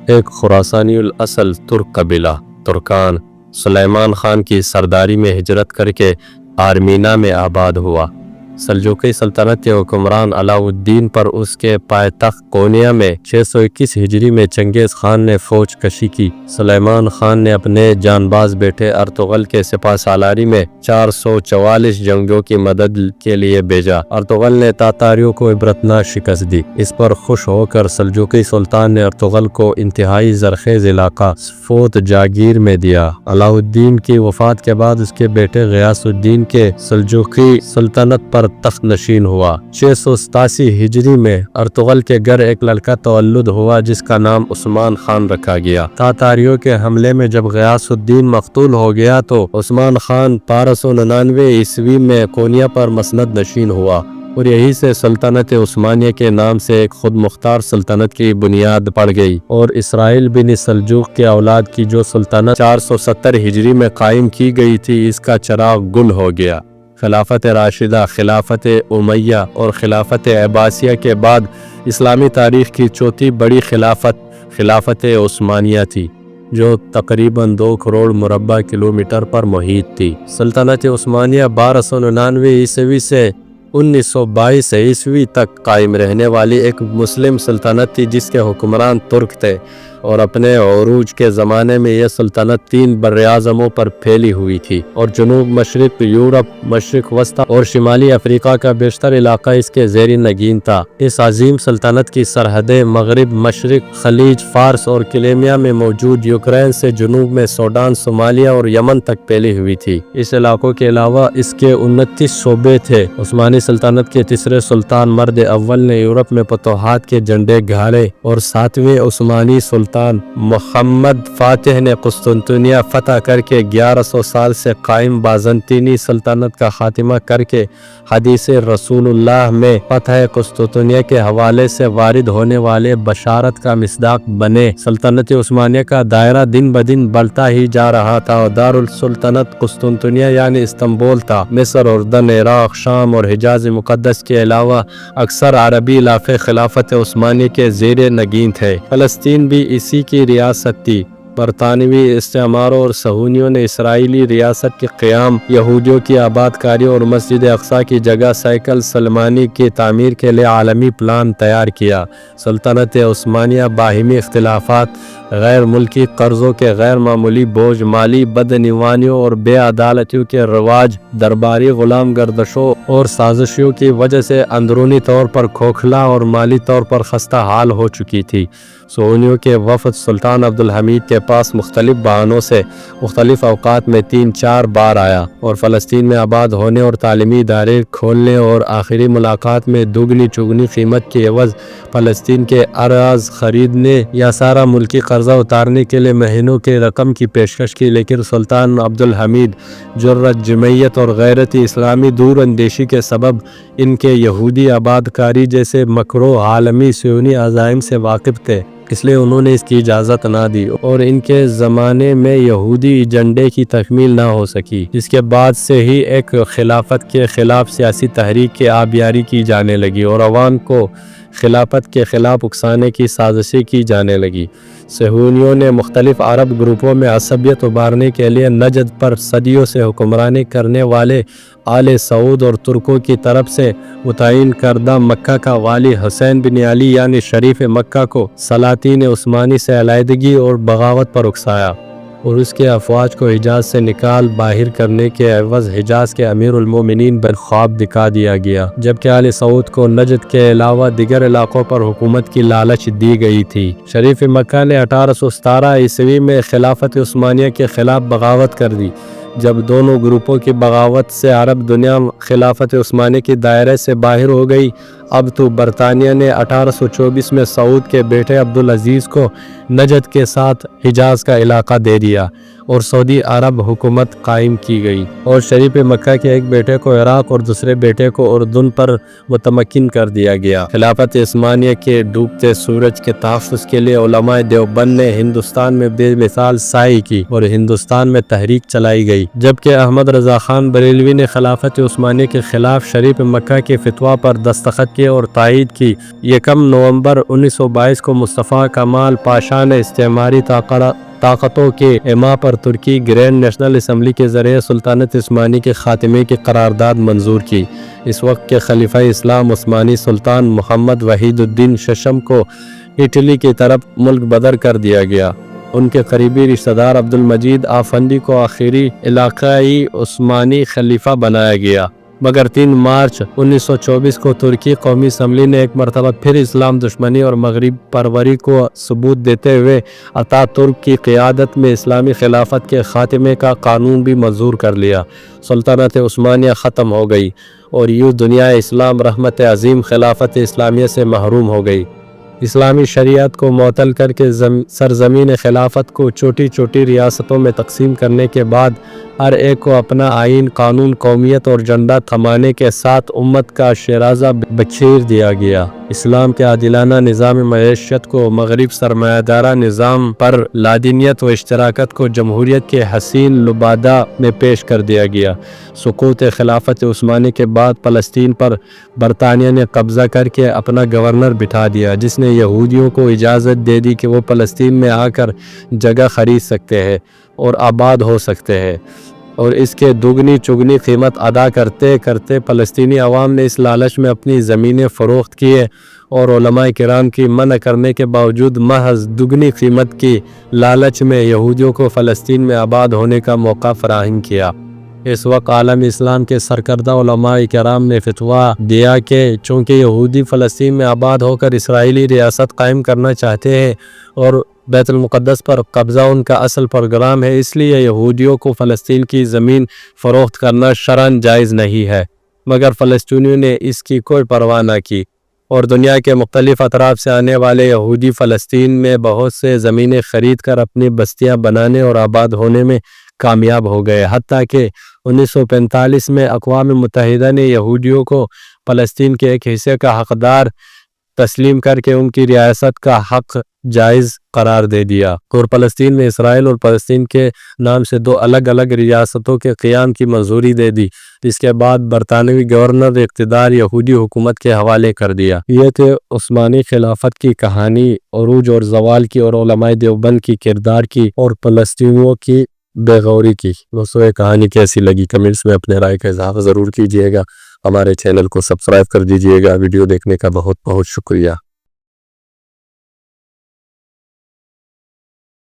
ایک خراسانی الاصل ترک قبیلہ ترکان سلیمان خان کی سرداری میں ہجرت کر کے آرمینا میں آباد ہوا۔ سلجوقی سلطنت کے حکمران علاء الدین پر اس کے پائے تخت کونیا میں 621 ہجری میں چنگیز خان نے فوج کشی کی۔ سلیمان خان نے اپنے جانباز بیٹے ارطغرل کے سپہ سالاری میں 444 جنگجوؤں کی مدد کے لیے بھیجا۔ ارطغرل نے تاتاریوں کو عبرتناک شکست دی۔ اس پر خوش ہو کر سلجوقی سلطان نے ارطغرل کو انتہائی زرخیز علاقہ سفوت جاگیر میں دیا۔ علاء الدین کی وفات کے بعد اس کے بیٹے غیاث الدین کے سلجوقی سلطنت پر تخت نشین ہوا۔ 687 ہجری میں ارطغرل کے گھر ایک لڑکا تولد ہوا جس کا نام عثمان خان رکھا گیا۔ تاتاریوں کے حملے میں جب غیاث الدین مقتول ہو گیا تو عثمان خان 1299 عیسوی میں کونیا پر مسند نشین ہوا اور یہی سے سلطنت عثمانیہ کے نام سے ایک خود مختار سلطنت کی بنیاد پڑ گئی، اور اسرائیل بن سلجوق کے اولاد کی جو سلطنت 470 ہجری میں قائم کی گئی تھی اس کا چراغ گل ہو گیا۔ خلافت راشدہ، خلافت امیہ اور خلافت عباسیہ کے بعد اسلامی تاریخ کی چوتھی بڑی خلافت عثمانیہ تھی، جو تقریباً 2 کروڑ مربع کلومیٹر پر محیط تھی۔ سلطنت عثمانیہ 1299 عیسوی سے 1922 عیسوی تک قائم رہنے والی ایک مسلم سلطنت تھی جس کے حکمران ترک تھے، اور اپنے عروج کے زمانے میں یہ سلطنت 3 براعظموں پر پھیلی ہوئی تھی، اور جنوب مشرق یورپ، مشرق وسطی اور شمالی افریقہ کا بیشتر علاقہ اس کے زیر نگین تھا۔ اس عظیم سلطنت کی سرحدیں مغرب، مشرق، خلیج فارس اور کریمیا میں موجود یوکرین سے جنوب میں سوڈان، صومالیہ اور یمن تک پھیلی ہوئی تھی۔ اس علاقوں کے علاوہ اس کے 29 صوبے تھے۔ عثمانی سلطنت کے تیسرے سلطان مرد اول نے یورپ میں فتوحات کے جھنڈے گاڑے، اور 7ویں عثمانی سلطان محمد فاتح نے قسطنطنیہ فتح کر کے 1100 سال سے قائم بازنطینی سلطنت کا خاتمہ کر کے حدیث رسول اللہ میں فتح قسطنطنیہ کے حوالے سے وارد ہونے والے بشارت کا مصداق بنے۔ سلطنت عثمانیہ کا دائرہ دن بدن بڑھتا ہی جا رہا تھا، اور دارالسلطنت قسطنطنیہ یعنی استنبول تھا۔ مصر، اردن، عراق، شام اور حجاز مقدس کے علاوہ اکثر عربی علاقے خلافت عثمانیہ کے زیر نگین تھے۔ فلسطین بھی اسی کی ریاست تھی۔ برطانوی استعماروں اور صہیونیوں نے اسرائیلی ریاست کے قیام، یہودیوں کی آباد کاری اور مسجد اقصی کی جگہ سیکل سلیمانی کی تعمیر کے لیے عالمی پلان تیار کیا۔ سلطنت عثمانیہ باہمی اختلافات، غیر ملکی قرضوں کے غیر معمولی بوجھ، مالی بدعنوانیوں اور بے عدالتیوں کے رواج، درباری غلام گردشوں اور سازشوں کی وجہ سے اندرونی طور پر کھوکھلا اور مالی طور پر خستہ حال ہو چکی تھی۔ صہیونیوں کے وفد سلطان عبدالحمید کے پاس مختلف بہانوں سے مختلف اوقات میں 3-4 بار آیا، اور فلسطین میں آباد ہونے اور تعلیمی ادارے کھولنے اور آخری ملاقات میں دگنی چگنی قیمت کے عوض فلسطین کے اراض خریدنے یا سارا ملکی قرضہ اتارنے کے لیے مہینوں کے رقم کی پیشکش کی، لیکن سلطان عبدالحمید جرأت، جمعیت اور غیرت اسلامی دور اندیشی کے سبب ان کے یہودی آباد کاری جیسے مکرو عالمی صہیونی عزائم سے واقف تھے، اس لیے انہوں نے اس کی اجازت نہ دی، اور ان کے زمانے میں یہودی ایجنڈے کی تکمیل نہ ہو سکی، جس کے بعد سے ہی ایک خلافت کے خلاف سیاسی تحریک کی آبیاری کی جانے لگی اور عوام کو خلافت کے خلاف اکسانے کی سازشیں کی جانے لگی۔ صہیونیوں نے مختلف عرب گروپوں میں عصبیت ابھارنے کے لیے نجد پر صدیوں سے حکمرانی کرنے والے آل سعود اور ترکوں کی طرف سے متعین کردہ مکہ کا والی حسین بن علی یعنی شریف مکہ کو سلاطین عثمانی سے علیحدگی اور بغاوت پر اکسایا، اور اس کے افواج کو حجاز سے نکال باہر کرنے کے عوض حجاز کے امیر المومنین بن خواب دکھا دیا گیا، جبکہ آل سعود کو نجد کے علاوہ دیگر علاقوں پر حکومت کی لالچ دی گئی تھی۔ شریف مکہ نے 1817 عیسوی میں خلافت عثمانیہ کے خلاف بغاوت کر دی۔ جب دونوں گروپوں کی بغاوت سے عرب دنیا خلافت عثمانیہ کی دائرے سے باہر ہو گئی، اب تو برطانیہ نے 1824 میں سعود کے بیٹے عبدالعزیز کو نجد کے ساتھ حجاز کا علاقہ دے دیا اور سعودی عرب حکومت قائم کی گئی، اور شریف مکہ کے ایک بیٹے کو عراق اور دوسرے بیٹے کو اردن پر متمکن کر دیا گیا۔ خلافت عثمانیہ کے ڈوبتے سورج کے تحفظ کے لیے علماء دیوبند نے ہندوستان میں بے مثال سعی کی اور ہندوستان میں تحریک چلائی گئی، جبکہ احمد رضا خان بریلوی نے خلافت عثمانیہ کے خلاف شریف مکہ کے فتویٰ پر دستخط کیے کیے اور تائید کی۔ یکم نومبر 1922 کو مصطفیٰ کمال پاشا نے استعماری طاقتوں کے اعماء پر ترکی گرینڈ نیشنل اسمبلی کے ذریعے سلطنت عثمانی کے خاتمے کی قرارداد منظور کی۔ اس وقت کے خلیفہ اسلام عثمانی سلطان محمد وحید الدین ششم کو اٹلی کی طرف ملک بدر کر دیا گیا۔ ان کے قریبی رشتہ دار عبد المجید آفندی کو آخری علاقائی عثمانی خلیفہ بنایا گیا، مگر 3 مارچ 1924 کو ترکی قومی اسمبلی نے ایک مرتبہ پھر اسلام دشمنی اور مغرب پروری کو ثبوت دیتے ہوئے اتا ترک کی قیادت میں اسلامی خلافت کے خاتمے کا قانون بھی منظور کر لیا۔ سلطنت عثمانیہ ختم ہو گئی اور یوں دنیا اسلام رحمت عظیم خلافت اسلامیہ سے محروم ہو گئی۔ اسلامی شریعت کو معطل کر کے سرزمین خلافت کو چھوٹی چھوٹی ریاستوں میں تقسیم کرنے کے بعد ہر ایک کو اپنا آئین، قانون، قومیت اور جھنڈا تھمانے کے ساتھ امت کا شیرازہ بخشیر دیا گیا۔ اسلام کے عادلانہ نظام معیشت کو مغرب سرمایہ دارہ نظام پر لادینیت و اشتراکت کو جمہوریت کے حسین لبادہ میں پیش کر دیا گیا۔ سقوط خلافت عثمانی کے بعد فلسطین پر برطانیہ نے قبضہ کر کے اپنا گورنر بٹھا دیا، جس نے یہودیوں کو اجازت دے دی کہ وہ فلسطین میں آ کر جگہ خرید سکتے ہیں اور آباد ہو سکتے ہیں، اور اس کے دگنی چگنی قیمت ادا کرتے کرتے فلسطینی عوام نے اس لالچ میں اپنی زمینیں فروخت کیے اور علماء کرام کی منع کرنے کے باوجود محض دگنی قیمت کی لالچ میں یہودیوں کو فلسطین میں آباد ہونے کا موقع فراہم کیا۔ اس وقت عالم اسلام کے سرکردہ علماء کرام نے فتویٰ دیا کہ چونکہ یہودی فلسطین میں آباد ہو کر اسرائیلی ریاست قائم کرنا چاہتے ہیں اور بیت المقدس پر قبضہ ان کا اصل پروگرام ہے، اس لیے یہودیوں کو فلسطین کی زمین فروخت کرنا شرعاً جائز نہیں ہے، مگر فلسطینیوں نے اس کی کوئی پرواہ نہ کی اور دنیا کے مختلف اطراف سے آنے والے یہودی فلسطین میں بہت سے زمینیں خرید کر اپنی بستیاں بنانے اور آباد ہونے میں کامیاب ہو گئے، حتیٰ کہ 1945 میں اقوام متحدہ نے یہودیوں کو فلسطین کے ایک حصے کا حقدار تسلیم کر کے ان کی ریاست کا حق جائز قرار دے دیا اور فلسطین میں اسرائیل اور فلسطین کے نام سے 2 الگ الگ ریاستوں کے قیام کی منظوری دے دی۔ اس کے بعد برطانوی گورنر اقتدار یہودی حکومت کے حوالے کر دیا۔ یہ تھے عثمانی خلافت کی کہانی، عروج اور زوال کی، اور علماء دیوبند کی کردار کی، اور فلسطینیوں کی بے غوری کی۔ دوستو، یہ کہانی کیسی لگی کمنٹس میں اپنے رائے کا اظہار ضرور کیجیے گا۔ ہمارے چینل کو سبسکرائب کر دیجیے گا۔ ویڈیو دیکھنے کا بہت بہت شکریہ۔